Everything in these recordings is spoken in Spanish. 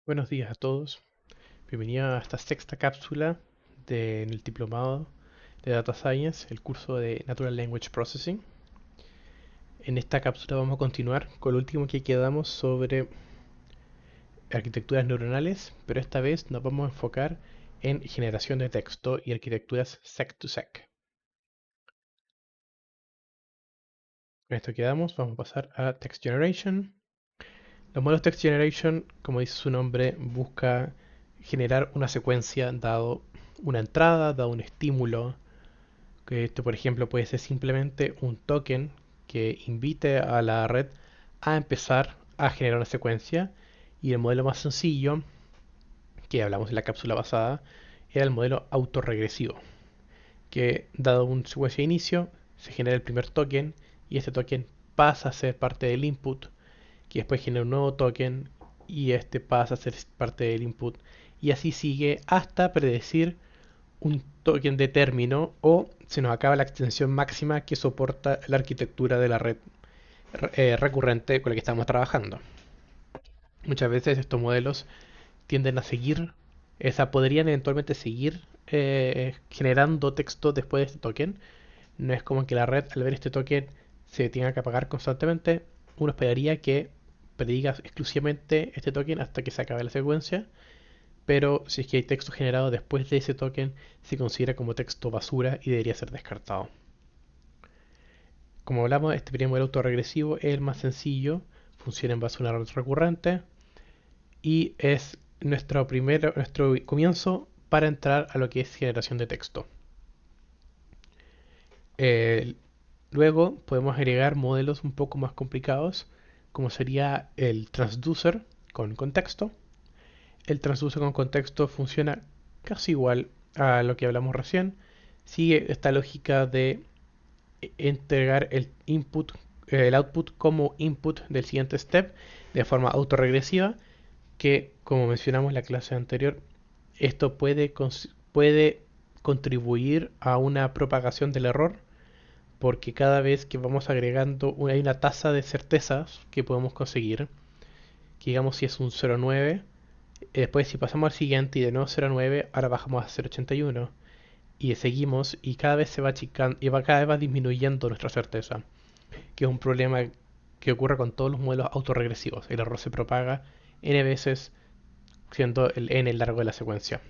Buenos días a todos. Bienvenidos a esta sexta cápsula en el diplomado de Data Science, el curso de Natural Language Processing. En esta cápsula vamos a continuar con lo último que quedamos sobre arquitecturas neuronales, pero esta vez nos vamos a enfocar en generación de texto y arquitecturas sec-to-sec. Con esto quedamos, vamos a pasar a Text Generation. Los modelos Text Generation, como dice su nombre, busca generar una secuencia dado una entrada, dado un estímulo, que esto por ejemplo puede ser simplemente un token que invite a la red a empezar a generar una secuencia, y el modelo más sencillo que hablamos en la cápsula pasada era el modelo autorregresivo, que dado una secuencia de inicio se genera el primer token y este token pasa a ser parte del input, que después genera un nuevo token y este pasa a ser parte del input, y así sigue hasta predecir un token de término o se nos acaba la extensión máxima que soporta la arquitectura de la red recurrente con la que estamos trabajando. Muchas veces estos modelos tienden a seguir, podrían eventualmente seguir generando texto después de este token. No es como que la red al ver este token se tenga que apagar constantemente. Uno esperaría que prediga exclusivamente este token hasta que se acabe la secuencia, pero si es que hay texto generado después de ese token, se considera como texto basura y debería ser descartado. Como hablamos, este primer modelo autorregresivo es el más sencillo, funciona en base a una red recurrente y es nuestro comienzo para entrar a lo que es generación de texto. Eh, Luego podemos agregar modelos un poco más complicados, como sería el transducer con contexto. El transducer con contexto funciona casi igual a lo que hablamos recién. Sigue esta lógica de entregar el output como input del siguiente step de forma autorregresiva, que como mencionamos en la clase anterior, esto puede contribuir a una propagación del error, porque cada vez que vamos agregando hay una tasa de certezas que podemos conseguir, que digamos si es un 0,9, después si pasamos al siguiente y de nuevo 0,9, ahora bajamos a 0,81 y seguimos y cada vez se va achicando y cada vez va disminuyendo nuestra certeza, que es un problema que ocurre con todos los modelos autorregresivos. El error se propaga n veces siendo el n el largo de la secuencia.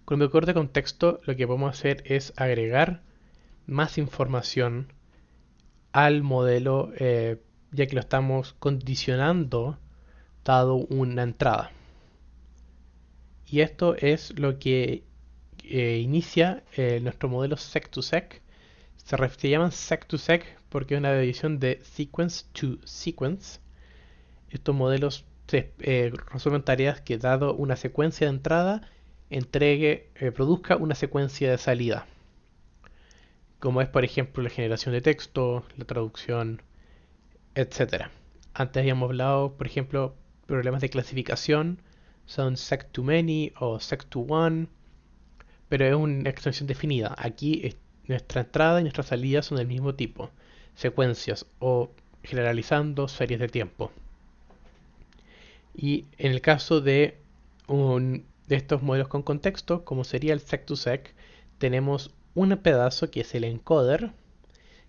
Con el medidor de contexto lo que podemos hacer es agregar más información al modelo, ya que lo estamos condicionando dado una entrada. Y esto es lo que inicia nuestro modelo sec-to-sec. Se llaman sec-to-sec porque es una división de sequence to sequence. Estos modelos resuelven tareas que, dado una secuencia de entrada, produzca una secuencia de salida, como es por ejemplo la generación de texto, la traducción, etcétera. Antes habíamos hablado, por ejemplo, problemas de clasificación, son sec2many o sec2one, pero es una extensión definida. Aquí nuestra entrada y nuestra salida son del mismo tipo, secuencias o, generalizando, series de tiempo. Y en el caso de estos modelos con contexto, como sería el sec2sec, tenemos un pedazo que es el encoder,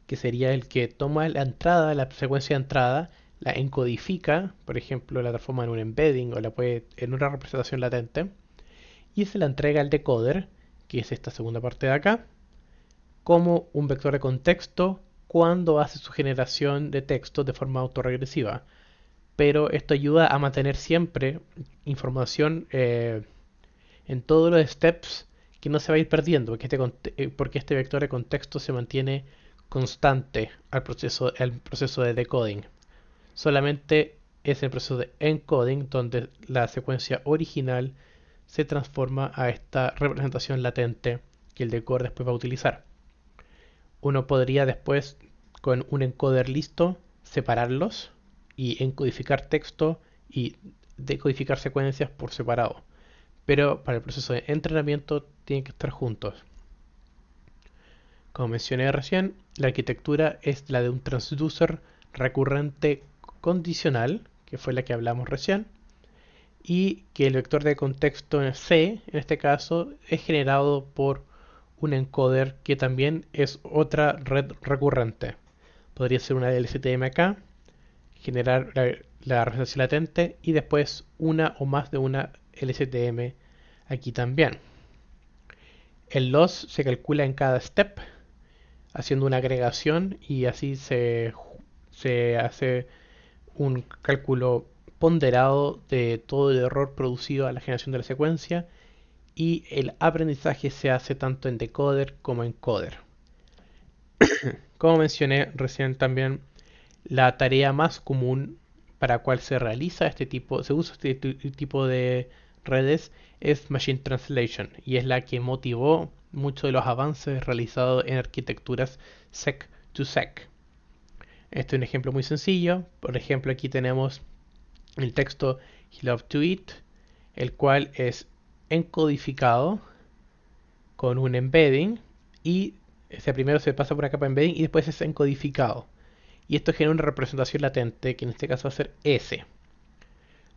que sería el que toma la entrada, la secuencia de entrada, la encodifica, por ejemplo, la transforma en un embedding o la puede en una representación latente, y se la entrega al decoder, que es esta segunda parte de acá, como un vector de contexto cuando hace su generación de texto de forma autorregresiva. Pero esto ayuda a mantener siempre información en todos los steps, que no se va a ir perdiendo, porque este vector de contexto se mantiene constante al proceso de decoding. Solamente es el proceso de encoding donde la secuencia original se transforma a esta representación latente que el decoder después va a utilizar. Uno podría después, con un encoder listo, separarlos y encodificar texto y decodificar secuencias por separado. Pero para el proceso de entrenamiento tienen que estar juntos. Como mencioné recién, la arquitectura es la de un transducer recurrente condicional, que fue la que hablamos recién, y que el vector de contexto en C, en este caso, es generado por un encoder que también es otra red recurrente. Podría ser una LSTM acá, generar la resonancia latente y después una o más de una LSTM aquí también. El loss se calcula en cada step haciendo una agregación y así se hace un cálculo ponderado de todo el error producido a la generación de la secuencia y el aprendizaje se hace tanto en decoder como en encoder. Como mencioné recién también, la tarea más común para cual se realiza se usa este tipo de redes es Machine Translation y es la que motivó muchos de los avances realizados en arquitecturas sec-to-sec. Este es un ejemplo muy sencillo. Por ejemplo, aquí tenemos el texto He loved to eat, el cual es encodificado con un embedding y primero se pasa por una capa de embedding y después es encodificado. Y esto genera una representación latente que en este caso va a ser S.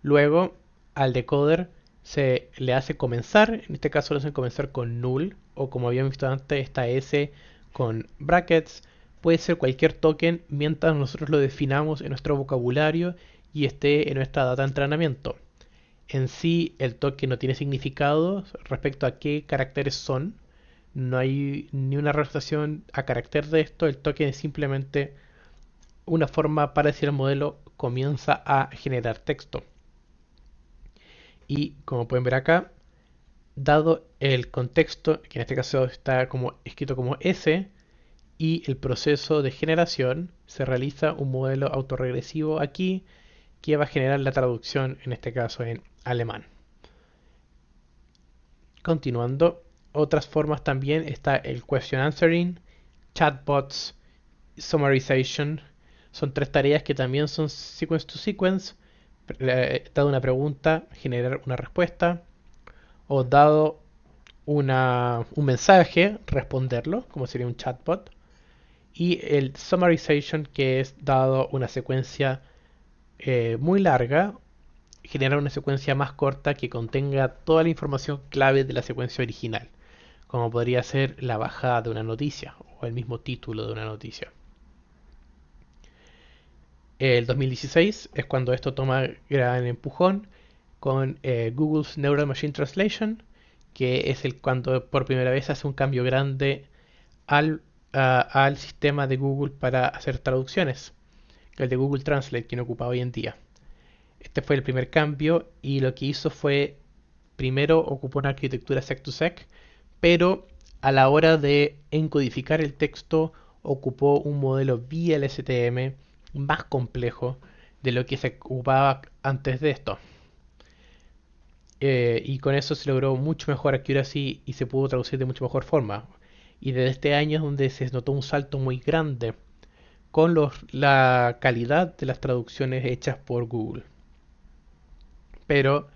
Luego al decoder se le hace comenzar, en este caso lo hacen comenzar con null o como habíamos visto antes esta S con brackets. Puede ser cualquier token mientras nosotros lo definamos en nuestro vocabulario y esté en nuestra data de entrenamiento. En sí el token no tiene significado respecto a qué caracteres son. No hay ni una representación a carácter de esto. El token es simplemente una forma para decir al modelo comienza a generar texto. Y como pueden ver acá, dado el contexto, que en este caso está como escrito como S, y el proceso de generación, se realiza un modelo autorregresivo aquí que va a generar la traducción, en este caso en alemán. Continuando, otras formas también está el question answering, chatbots, summarization. Son tres tareas que también son sequence to sequence. Dado una pregunta, generar una respuesta. O dado un mensaje, responderlo, como sería un chatbot. Y el summarization, que es dado una secuencia muy larga, generar una secuencia más corta que contenga toda la información clave de la secuencia original, como podría ser la bajada de una noticia o el mismo título de una noticia. El 2016 es cuando esto toma gran empujón con Google's Neural Machine Translation, que es cuando por primera vez hace un cambio grande al sistema de Google para hacer traducciones, el de Google Translate que no ocupa hoy en día. Este fue el primer cambio y lo que hizo fue, primero ocupó una arquitectura sec-to-sec, pero a la hora de encodificar el texto ocupó un modelo VLSTM más complejo de lo que se ocupaba antes de esto. Y con eso se logró mucho mejor accuracy y se pudo traducir de mucho mejor forma. Y desde este año es donde se notó un salto muy grande con la calidad de las traducciones hechas por Google. Pero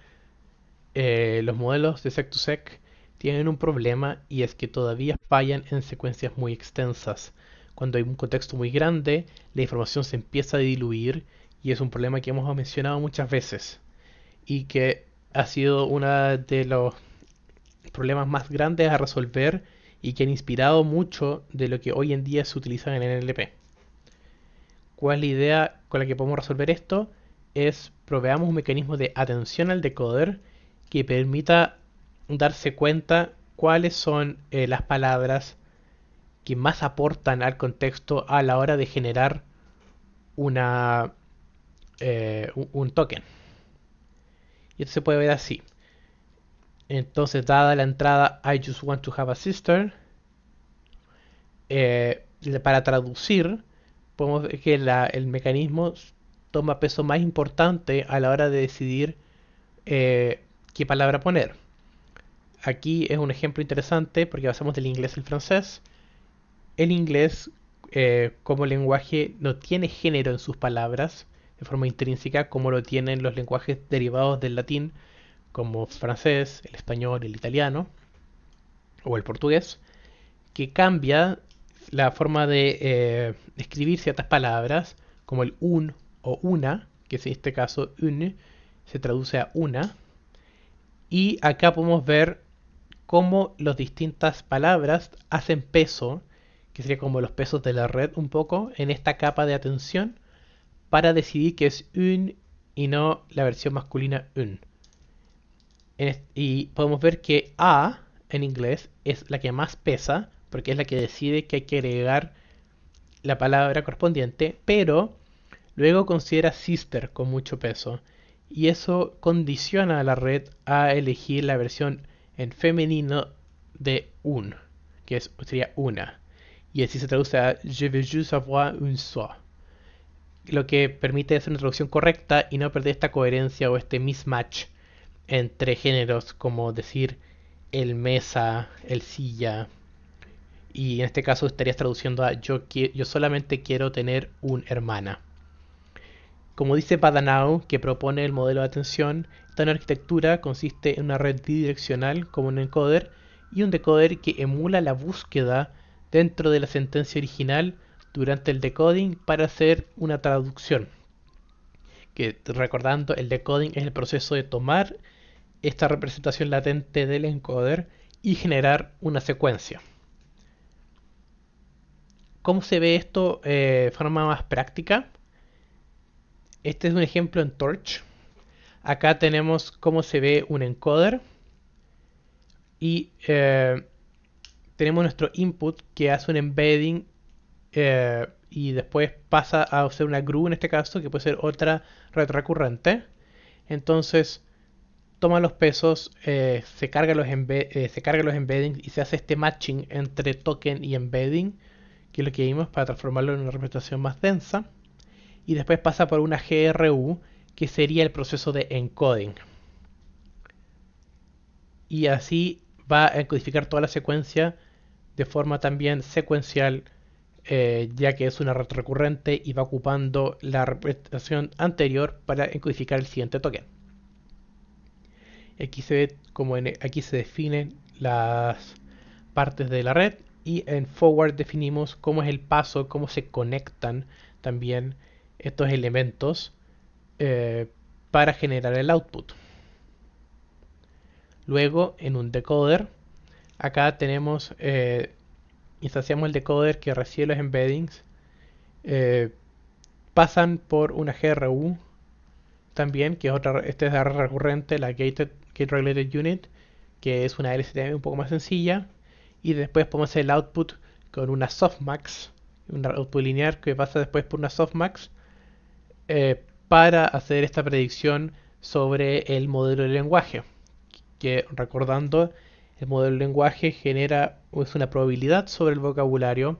los modelos de sec-to-sec tienen un problema y es que todavía fallan en secuencias muy extensas. Cuando hay un contexto muy grande, la información se empieza a diluir y es un problema que hemos mencionado muchas veces y que ha sido uno de los problemas más grandes a resolver y que han inspirado mucho de lo que hoy en día se utiliza en NLP. ¿Cuál es la idea con la que podemos resolver esto? Es proveamos un mecanismo de atención al decoder que permita darse cuenta cuáles son las palabras que más aportan al contexto a la hora de generar un token. Y esto se puede ver así. Entonces, dada la entrada I just want to have a sister, para traducir, podemos ver que el mecanismo toma peso más importante a la hora de decidir qué palabra poner. Aquí es un ejemplo interesante porque pasamos del inglés al francés. El inglés, como lenguaje, no tiene género en sus palabras de forma intrínseca como lo tienen los lenguajes derivados del latín, como francés, el español, el italiano o el portugués, que cambia la forma de escribir ciertas palabras, como el un o una, que es en este caso une, se traduce a una. Y acá podemos ver cómo las distintas palabras hacen peso, que sería como los pesos de la red un poco, en esta capa de atención para decidir que es un y no la versión masculina un. Y podemos ver que A en inglés es la que más pesa, porque es la que decide que hay que agregar la palabra correspondiente, pero luego considera sister con mucho peso. Y eso condiciona a la red a elegir la versión en femenino de un, sería una. Y así se traduce a Je veux juste avoir un soir. Lo que permite hacer una traducción correcta y no perder esta coherencia o este mismatch entre géneros, como decir el mesa, el silla. Y en este caso estarías traduciendo a yo solamente quiero tener un hermana. Como dice Badanao, que propone el modelo de atención, esta arquitectura consiste en una red bidireccional como un encoder y un decoder que emula la búsqueda dentro de la sentencia original durante el decoding para hacer una traducción. Que recordando, el decoding es el proceso de tomar esta representación latente del encoder y generar una secuencia. ¿Cómo se ve esto de forma más práctica? Este es un ejemplo en Torch. Acá tenemos cómo se ve un encoder y tenemos nuestro input que hace un embedding y después pasa a ser una GRU en este caso, que puede ser otra red recurrente. Entonces toma los pesos, se carga los embeddings y se hace este matching entre token y embedding, que es lo que vimos para transformarlo en una representación más densa. Y después pasa por una GRU, que sería el proceso de encoding. Y así va a codificar toda la secuencia de forma también secuencial, ya que es una red recurrente y va ocupando la representación anterior para encodificar el siguiente token. Aquí se ve como aquí se definen las partes de la red y en forward definimos cómo es el paso, cómo se conectan también estos elementos para generar el output. Luego en un decoder, acá tenemos, instanciamos el decoder que recibe los embeddings, pasan por una GRU también, que es otra, esta es la recurrente, la Gate Regulated Unit, que es una LSTM un poco más sencilla, y después podemos hacer el output con una softmax, un output lineal que pasa después por una softmax, para hacer esta predicción sobre el modelo de lenguaje, que recordando el modelo de lenguaje genera es una probabilidad sobre el vocabulario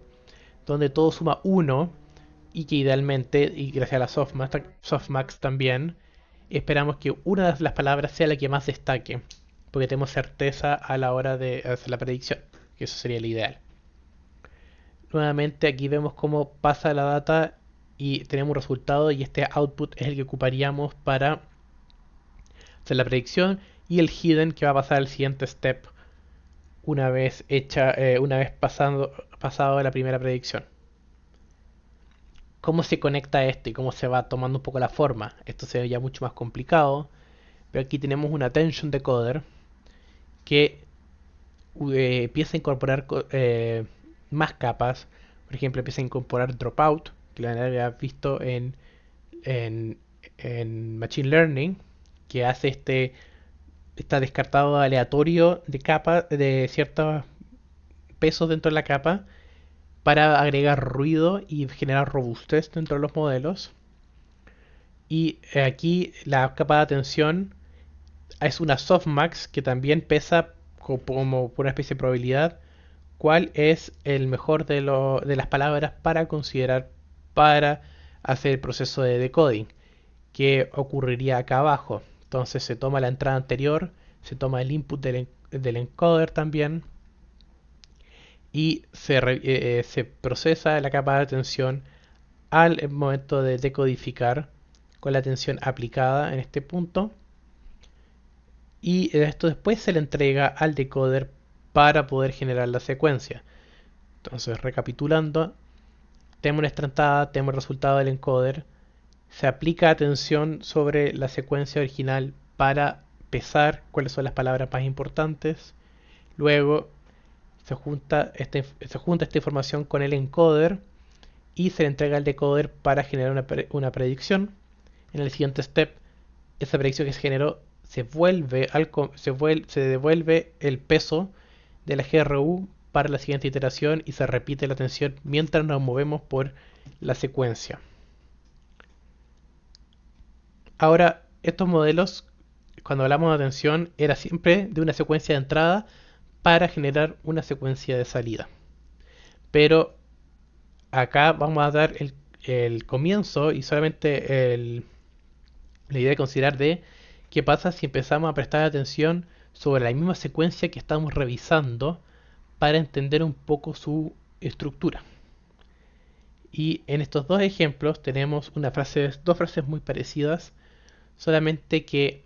donde todo suma 1 y que idealmente, y gracias a la softmax también, esperamos que una de las palabras sea la que más destaque, porque tenemos certeza a la hora de hacer la predicción, que eso sería el ideal. Nuevamente aquí vemos cómo pasa la data y tenemos un resultado, y este output es el que ocuparíamos para hacer la predicción, y el hidden que va a pasar al siguiente step una vez pasado la primera predicción. ¿Cómo se conecta esto y cómo se va tomando un poco la forma? Esto se ve ya mucho más complicado, pero aquí tenemos un attention decoder que empieza a incorporar más capas. Por ejemplo, empieza a incorporar dropout, que lo había visto en Machine Learning, que hace está descartado aleatorio de capa, de ciertos pesos dentro de la capa, para agregar ruido y generar robustez dentro de los modelos. Y aquí la capa de atención es una softmax que también pesa como por una especie de probabilidad cuál es el mejor de las palabras para considerar para hacer el proceso de decoding, que ocurriría acá abajo. Entonces se toma la entrada anterior, se toma el input del encoder también, y se procesa la capa de atención al momento de decodificar con la atención aplicada en este punto, y esto después se le entrega al decoder para poder generar la secuencia. Entonces, recapitulando, tenemos nuestra entrada, tenemos el resultado del encoder, Se aplica atención sobre la secuencia original para pesar cuáles son las palabras más importantes. Luego se junta esta información con el encoder y se le entrega al decoder para generar una predicción. En el siguiente step, esa predicción que se generó se devuelve el peso de la GRU para la siguiente iteración y se repite la atención mientras nos movemos por la secuencia. Ahora, estos modelos, cuando hablamos de atención, era siempre de una secuencia de entrada para generar una secuencia de salida. Pero acá vamos a dar el comienzo y solamente la idea de considerar de qué pasa si empezamos a prestar atención sobre la misma secuencia que estamos revisando para entender un poco su estructura. Y en estos dos ejemplos tenemos dos frases muy parecidas, solamente que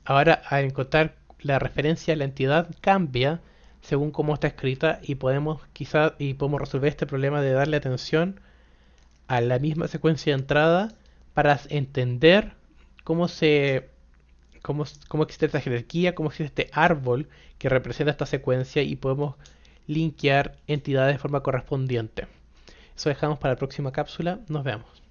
ahora al encontrar la referencia a la entidad cambia según cómo está escrita y podemos resolver este problema de darle atención a la misma secuencia de entrada para entender cómo existe esta jerarquía, cómo existe este árbol que representa esta secuencia y podemos linkear entidades de forma correspondiente. Eso dejamos para la próxima cápsula. Nos vemos.